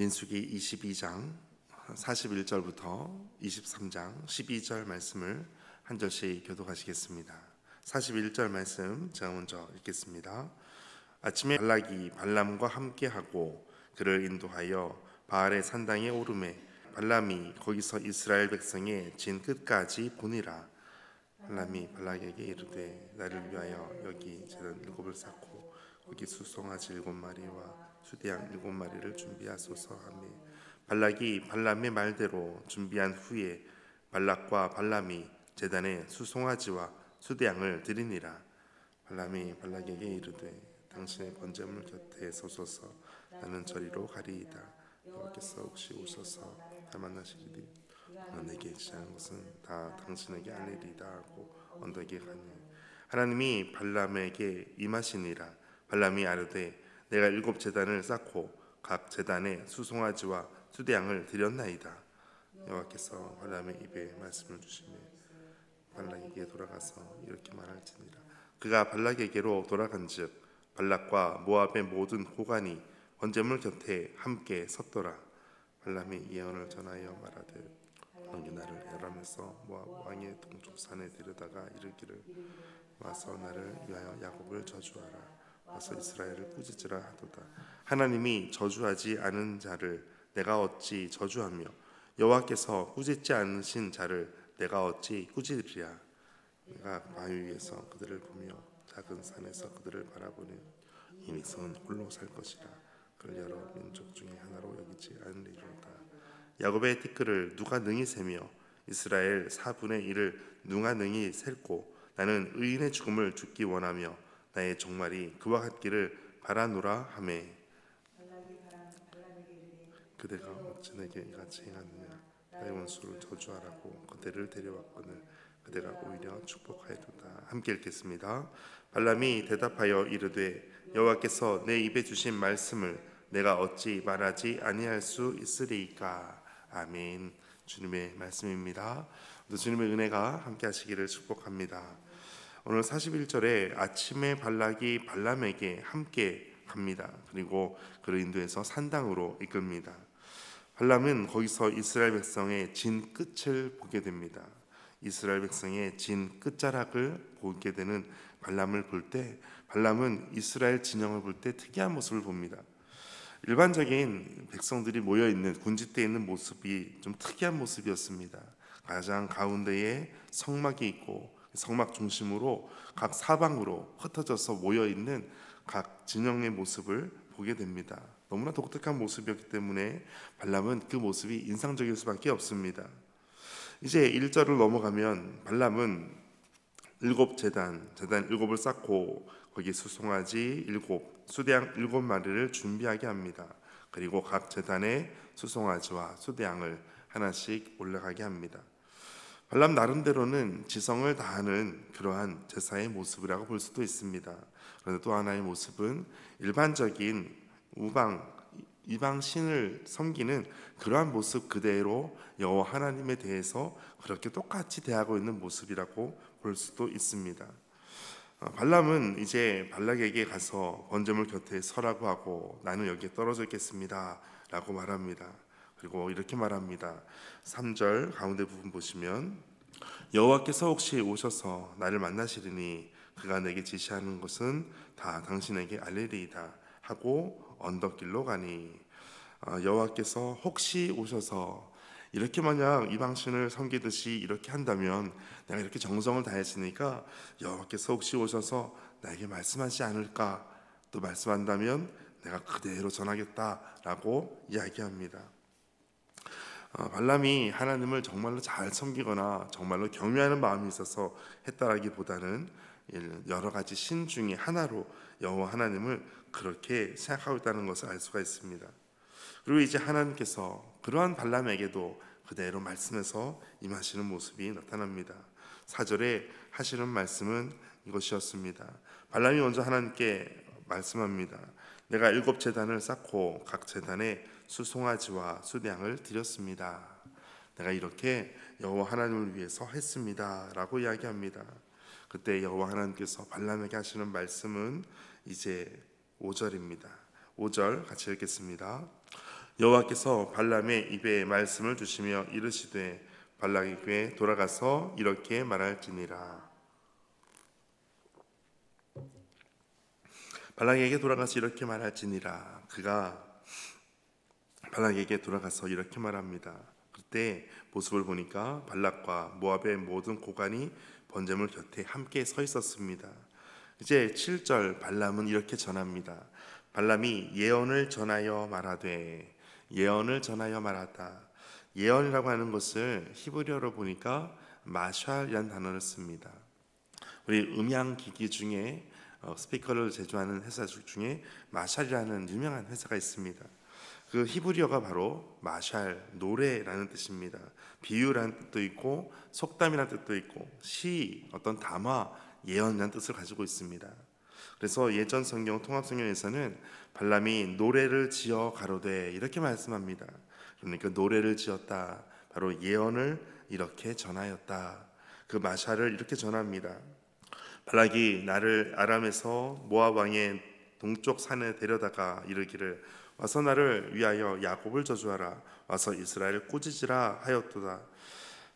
민수기 22장 41절부터 23장 12절 말씀을 한 절씩 교독하시겠습니다. 41절 말씀 제가 먼저 읽겠습니다. 아침에 발락이 발람과 함께하고 그를 인도하여 바알의 산당에 오르매 발람이 거기서 이스라엘 백성의 진 끝까지 보니라. 발람이 발락에게 이르되 나를 위하여 여기 제단 7을 쌓고 거기 수송아지 7마리와 수대양 7마리를 준비하소서 하며 발락이 발람의 말대로 준비한 후에 발락과 발람이 제단에 수송아지와 수대양을 드리니라. 발람이 발락에게 이르되 당신의 번제물 곁에 서소서 나는 저리로 가리이다. 여호와께서 혹시 오셔서 나 만나시기를 내게 지시한 것은 다 당신에게 알리리다 하고 언덕에 가니 하나님이 발람에게 임하시니라. 발람이 아뢰되 내가 7 제단을 쌓고 각 제단에 수송아지와 수대양을 드렸나이다. 여호와께서 발람의 입에 말씀을 주시며 발락에게 돌아가서 이렇게 말할지니라. 그가 발락에게로 돌아간즉 발락과 모압의 모든 고관이 번제물 곁에 함께 섰더라. 발람이 예언을 전하여 말하되 너희 나를 에람에서 모압 왕의 동쪽 산에 데려다가 이르기를 와서 나를 위하여 야곱을 저주하라. 와서 이스라엘을 꾸짖으라 하도다. 하나님이 저주하지 않은 자를 내가 어찌 저주하며 여호와께서 꾸짖지 않으신 자를 내가 어찌 꾸짖으리야. 내가 바위 위에서 그들을 보며 작은 산에서 그들을 바라보니 이 백성은 홀로 살 것이라. 그를 여러 민족 중에 하나로 여기지 않으리로다. 야곱의 티끌을 누가 능히 세며 이스라엘 4분의 1을 누가 능히 셀고 나는 의인의 죽음을 죽기 원하며 나의 종말이 그와 같기를 바라노라 하매 그대가 어찌 내게 이같이 행하느냐. 나의 원수를 저주하라고 그대를 데려왔거늘 그대가 오히려 축복하였도다. 함께 읽겠습니다. 발람이 대답하여 이르되 여호와께서 내 입에 주신 말씀을 내가 어찌 말하지 아니할 수 있으리이까. 아멘. 주님의 말씀입니다. 주님의 은혜가 함께 하시기를 축복합니다. 오늘 41절에 아침에 발락이 발람에게 함께 갑니다. 그리고 그를 인도해서 산당으로 이끕니다. 발람은 거기서 이스라엘 백성의 진 끝을 보게 됩니다. 이스라엘 백성의 진 끝자락을 보게 되는 발람을 볼 때 발람은 이스라엘 진영을 볼 때 특이한 모습을 봅니다. 일반적인 백성들이 모여있는 군집대에 있는 모습이 좀 특이한 모습이었습니다. 가장 가운데에 성막이 있고 성막 중심으로 각 사방으로 흩어져서 모여있는 각 진영의 모습을 보게 됩니다. 너무나 독특한 모습이었기 때문에 발람은 그 모습이 인상적일 수밖에 없습니다. 이제 1절을 넘어가면 발람은 7 제단 7을 쌓고 거기 수송아지 7, 수대양 7마리를 준비하게 합니다. 그리고 각 제단에 수송아지와 수대양을 하나씩 올라가게 합니다. 발람 나름대로는 지성을 다하는 그러한 제사의 모습이라고 볼 수도 있습니다. 그런데 또 하나의 모습은 일반적인 이방 신을 섬기는 그러한 모습 그대로 여호와 하나님에 대해서 그렇게 똑같이 대하고 있는 모습이라고 볼 수도 있습니다. 발람은 이제 발락에게 가서 번제물 곁에 서라고 하고 나는 여기에 떨어져 있겠습니다 라고 말합니다. 그리고 이렇게 말합니다. 3절 가운데 부분 보시면 여호와께서 혹시 오셔서 나를 만나시리니 그가 내게 지시하는 것은 다 당신에게 알리리이다 하고 언덕길로 가니 여호와께서 혹시 오셔서 이렇게 만약 이방신을 섬기듯이 이렇게 한다면 내가 이렇게 정성을 다했으니까 여호와께서 혹시 오셔서 나에게 말씀하지 않을까, 또 말씀한다면 내가 그대로 전하겠다라고 이야기합니다. 발람이 하나님을 정말로 잘 섬기거나 정말로 경외하는 마음이 있어서 했다라기보다는 여러 가지 신 중에 하나로 여호와 하나님을 그렇게 생각하고 있다는 것을 알 수가 있습니다. 그리고 이제 하나님께서 그러한 발람에게도 그대로 말씀해서 임하시는 모습이 나타납니다. 4절에 하시는 말씀은 이것이었습니다. 발람이 먼저 하나님께 말씀합니다. 내가 7 제단을 쌓고 각 제단에 수송아지와 수대양을 드렸습니다. 내가 이렇게 여호와 하나님을 위해서 했습니다 라고 이야기합니다. 그때 여호와 하나님께서 발람에게 하시는 말씀은 이제 5절입니다. 5절 같이 읽겠습니다. 여호와께서 발람의 입에 말씀을 주시며 이르시되 발락에게 돌아가서 이렇게 말할지니라. 발락에게 돌아가서 이렇게 말할지니라. 그가 발락에게 돌아가서 이렇게 말합니다. 그때 모습을 보니까 발락과 모압의 모든 고관이 번제물 곁에 함께 서 있었습니다. 이제 7절 발람은 이렇게 전합니다. 발람이 예언을 전하여 말하되, 예언을 전하여 말하다. 예언이라고 하는 것을 히브리어로 보니까 마샬이라는 단어를 씁니다. 우리 음향기기 중에 스피커를 제조하는 회사 중에 마샬이라는 유명한 회사가 있습니다. 그 히브리어가 바로 마샬, 노래라는 뜻입니다. 비유라는 뜻도 있고 속담이라는 뜻도 있고 시, 어떤 담화, 예언이라는 뜻을 가지고 있습니다. 그래서 예전 성경 통합성경에서는 발람이 노래를 지어 가로되 이렇게 말씀합니다. 그러니까 노래를 지었다, 바로 예언을 이렇게 전하였다. 그 마샬을 이렇게 전합니다. 발락이 나를 아람에서 모압 왕의 동쪽 산에 데려다가 이르기를 와서 나를 위하여 야곱을 저주하라, 와서 이스라엘을 꾸짖으라 하였도다.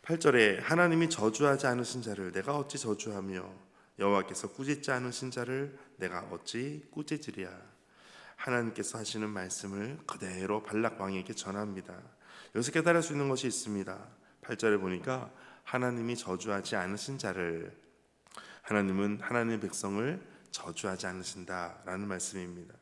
8절에 하나님이 저주하지 않으신 자를 내가 어찌 저주하며 여호와께서 꾸짖지 않으신 자를 내가 어찌 꾸짖으랴. 하나님께서 하시는 말씀을 그대로 발락 왕에게 전합니다. 여기서 깨달을 수 있는 것이 있습니다. 8절에 보니까 하나님이 저주하지 않으신 자를, 하나님은 하나님의 백성을 저주하지 않으신다라는 말씀입니다.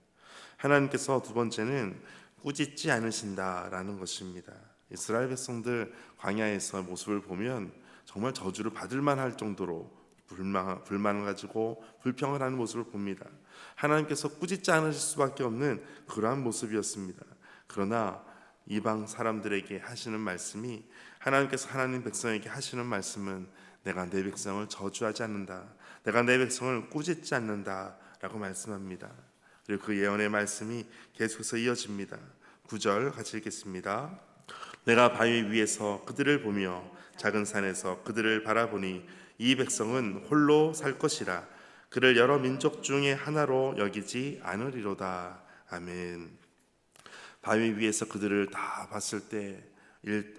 하나님께서 두 번째는 꾸짖지 않으신다라는 것입니다. 이스라엘 백성들 광야에서 모습을 보면 정말 저주를 받을 만할 정도로 불만을 가지고 불평을 하는 모습을 봅니다. 하나님께서 꾸짖지 않으실 수밖에 없는 그러한 모습이었습니다. 그러나 이방 사람들에게 하시는 말씀이, 하나님께서 하나님 백성에게 하시는 말씀은 내가 내 백성을 저주하지 않는다, 내가 내 백성을 꾸짖지 않는다 라고 말씀합니다. 그리고 그 예언의 말씀이 계속해서 이어집니다. 9절 같이 읽겠습니다. 내가 바위 위에서 그들을 보며 작은 산에서 그들을 바라보니 이 백성은 홀로 살 것이라. 그를 여러 민족 중에 하나로 여기지 않으리로다. 아멘. 바위 위에서 그들을 다 봤을 때,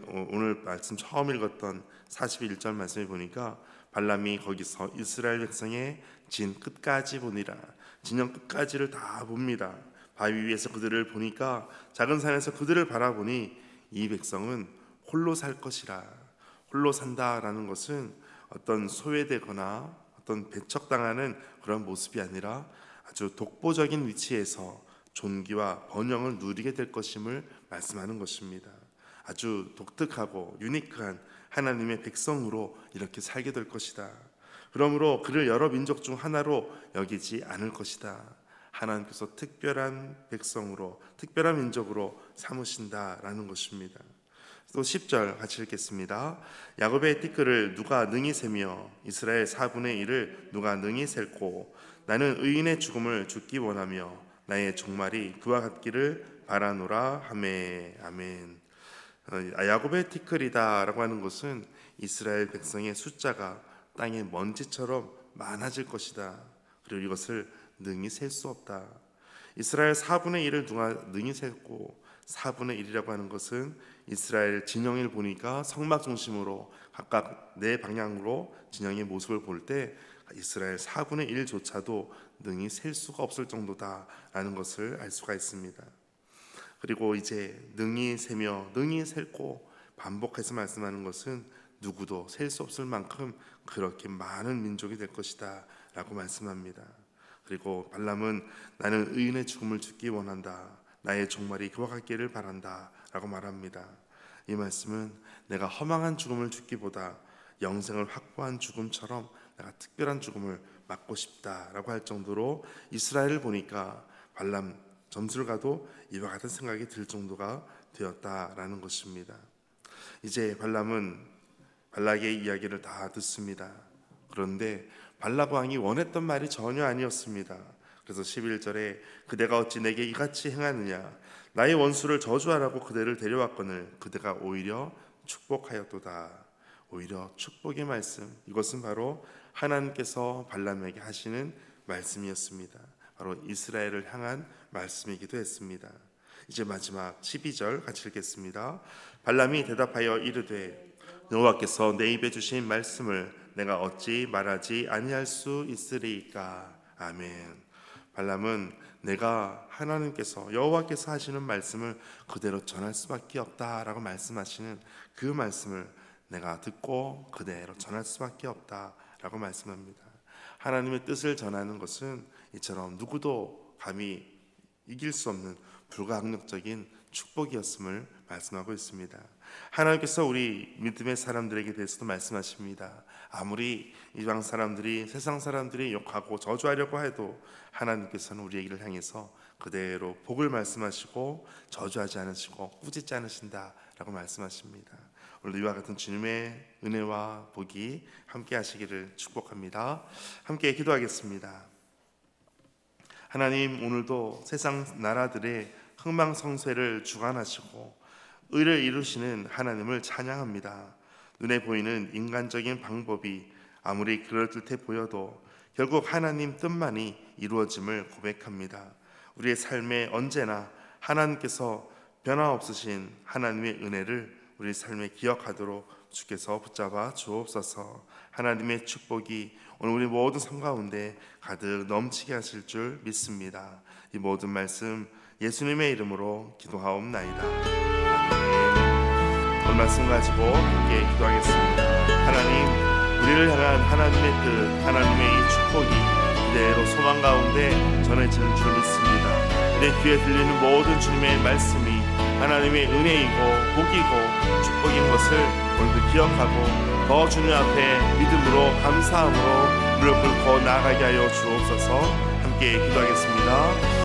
오늘 말씀 처음 읽었던 41절 말씀을 보니까 발람이 거기서 이스라엘 백성의 진 끝까지 보니라, 진영 끝까지를 다 봅니다. 바위 위에서 그들을 보니까 작은 산에서 그들을 바라보니 이 백성은 홀로 살 것이라. 홀로 산다라는 것은 어떤 소외되거나 어떤 배척당하는 그런 모습이 아니라 아주 독보적인 위치에서 존귀와 번영을 누리게 될 것임을 말씀하는 것입니다. 아주 독특하고 유니크한 하나님의 백성으로 이렇게 살게 될 것이다. 그러므로 그를 여러 민족 중 하나로 여기지 않을 것이다. 하나님께서 특별한 백성으로, 특별한 민족으로 삼으신다라는 것입니다. 또 10절 같이 읽겠습니다. 야곱의 티끌을 누가 능히 세며 이스라엘 4분의 1을 누가 능히 셀고 나는 의인의 죽음을 죽기 원하며 나의 종말이 그와 같기를 바라노라 하매. 아멘. 야곱의 티끌이다 라고 하는 것은 이스라엘 백성의 숫자가 땅의 먼지처럼 많아질 것이다. 그리고 이것을 능히 셀 수 없다. 이스라엘 4분의 1을 누가 능히 셀고, 4분의 1이라고 하는 것은 이스라엘 진영을 보니까 성막 중심으로 각각 네 방향으로 진영의 모습을 볼 때 이스라엘 4분의 1조차도 능히 셀 수가 없을 정도다라는 것을 알 수가 있습니다. 그리고 이제 능히 세며 능히 셀고 반복해서 말씀하는 것은 누구도 셀 수 없을 만큼 그렇게 많은 민족이 될 것이다 라고 말씀합니다. 그리고 발람은 나는 의인의 죽음을 죽기 원한다, 나의 종말이 그와 같기를 바란다 라고 말합니다. 이 말씀은 내가 허망한 죽음을 죽기보다 영생을 확보한 죽음처럼 내가 특별한 죽음을 맞고 싶다라고 할 정도로 이스라엘을 보니까 발람 점수를 가도 이와 같은 생각이 들 정도가 되었다라는 것입니다. 이제 발람은 발락의 이야기를 다 듣습니다. 그런데 발락 왕이 원했던 말이 전혀 아니었습니다. 그래서 11절에 그대가 어찌 내게 이같이 행하느냐, 나의 원수를 저주하라고 그대를 데려왔거늘 그대가 오히려 축복하였도다. 오히려 축복의 말씀, 이것은 바로 하나님께서 발람에게 하시는 말씀이었습니다. 바로 이스라엘을 향한 말씀이기도 했습니다. 이제 마지막 12절 같이 읽겠습니다. 발람이 대답하여 이르되 여호와께서 내 입에 주신 말씀을 내가 어찌 말하지 아니할 수 있으리이까. 아멘. 발람은 내가 하나님께서 여호와께서 하시는 말씀을 그대로 전할 수밖에 없다라고 말씀하시는 그 말씀을 내가 듣고 그대로 전할 수밖에 없다라고 말씀합니다. 하나님의 뜻을 전하는 것은 이처럼 누구도 감히 이길 수 없는 불가항력적인 축복이었음을 말씀하고 있습니다. 하나님께서 우리 믿음의 사람들에게 대해서도 말씀하십니다. 아무리 이방 사람들이 세상 사람들이 욕하고 저주하려고 해도 하나님께서는 우리에게를 향해서 그대로 복을 말씀하시고 저주하지 않으시고 꾸짖지 않으신다라고 말씀하십니다. 오늘 이와 같은 주님의 은혜와 복이 함께 하시기를 축복합니다. 함께 기도하겠습니다. 하나님, 오늘도 세상 나라들의 흥망성쇠를 주관하시고 의를 이루시는 하나님을 찬양합니다. 눈에 보이는 인간적인 방법이 아무리 그럴듯해 보여도 결국 하나님 뜻만이 이루어짐을 고백합니다. 우리의 삶에 언제나 하나님께서 변화없으신 하나님의 은혜를 우리 삶에 기억하도록 주께서 붙잡아 주옵소서. 하나님의 축복이 오늘 우리 모든 삶 가운데 가득 넘치게 하실 줄 믿습니다. 이 모든 말씀 예수님의 이름으로 기도하옵나이다. 아멘. 오늘 말씀 가지고 함께 기도하겠습니다. 하나님, 우리를 향한 하나님의 뜻, 하나님의 이 축복이 그대로 소망 가운데 전해지는 줄 믿습니다. 내 귀에 들리는 모든 주님의 말씀이 하나님의 은혜이고 복이고 축복인 것을 오늘도 기억하고 더 주님 앞에 믿음으로 감사함으로 무릎 꿇고 나아가게 하여 주옵소서. 함께 기도하겠습니다.